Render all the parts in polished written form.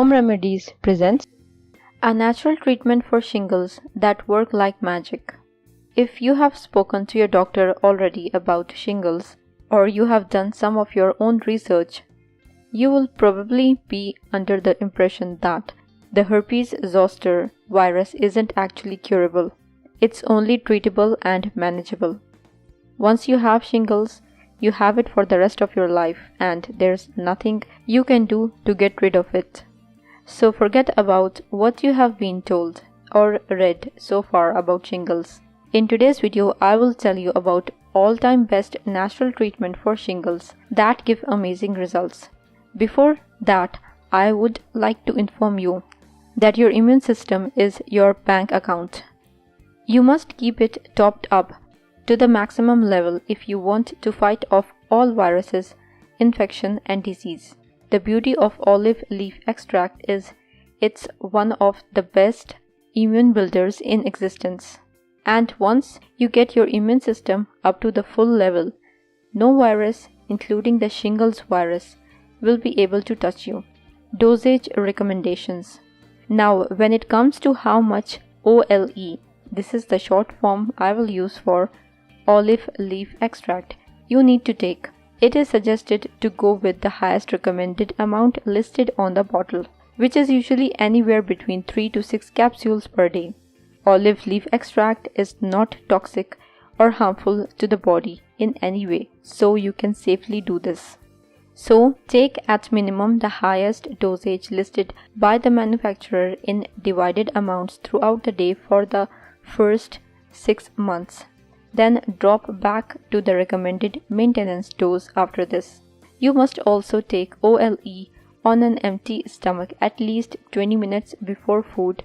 Home Remedies presents a natural treatment for shingles that work like magic. If you have spoken to your doctor already about shingles, or you have done some of your own research, you will probably be under the impression that the herpes zoster virus isn't actually curable. It's only treatable and manageable. Once you have shingles, you have it for the rest of your life, and there's nothing you can do to get rid of it. So forget about what you have been told or read so far about shingles. In today's video, I will tell you about all-time best natural treatment for shingles that give amazing results. Before that, I would like to inform you that your immune system is your bank account. You must keep it topped up to the maximum level if you want to fight off all viruses, infection, and disease. The beauty of olive leaf extract is it's one of the best immune builders in existence. And once you get your immune system up to the full level, no virus, including the shingles virus, will be able to touch you. Dosage recommendations. Now, when it comes to how much OLE, this is the short form I will use for olive leaf extract, you need to take. It is suggested to go with the highest recommended amount listed on the bottle, which is usually anywhere between 3 to 6 capsules per day. Olive leaf extract is not toxic or harmful to the body in any way, so you can safely do this. So, take at minimum the highest dosage listed by the manufacturer in divided amounts throughout the day for the first 6 months. Then drop back to the recommended maintenance dose after this. You must also take OLE on an empty stomach at least 20 minutes before food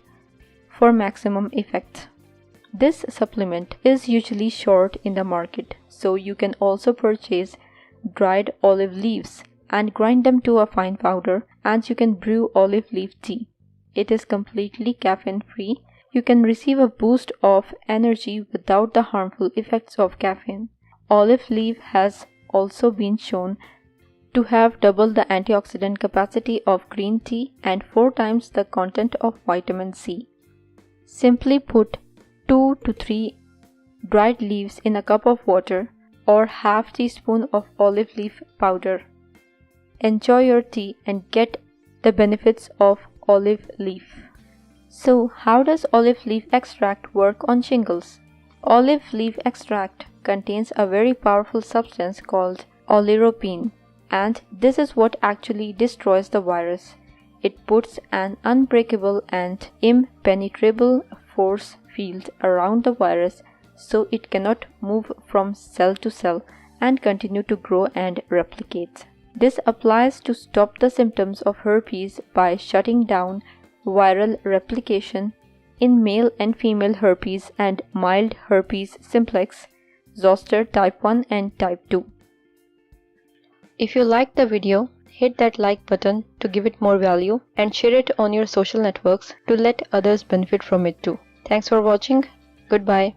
for maximum effect. This supplement is usually short in the market, so you can also purchase dried olive leaves and grind them to a fine powder, and you can brew olive leaf tea. It is completely caffeine free. You can receive a boost of energy without the harmful effects of caffeine. Olive leaf has also been shown to have double the antioxidant capacity of green tea and 4 times the content of vitamin C. Simply put 2 to 3 dried leaves in a cup of water or half teaspoon of olive leaf powder. Enjoy your tea and get the benefits of olive leaf. So, how does olive leaf extract work on shingles? Olive leaf extract contains a very powerful substance called oleuropein, and this is what actually destroys the virus. It puts an unbreakable and impenetrable force field around the virus so it cannot move from cell to cell and continue to grow and replicate. This applies to stop the symptoms of herpes by shutting down viral replication in male and female herpes and mild herpes simplex, zoster type 1 and type 2. If you liked the video, hit that like button to give it more value and share it on your social networks to let others benefit from it too. Thanks for watching. Goodbye.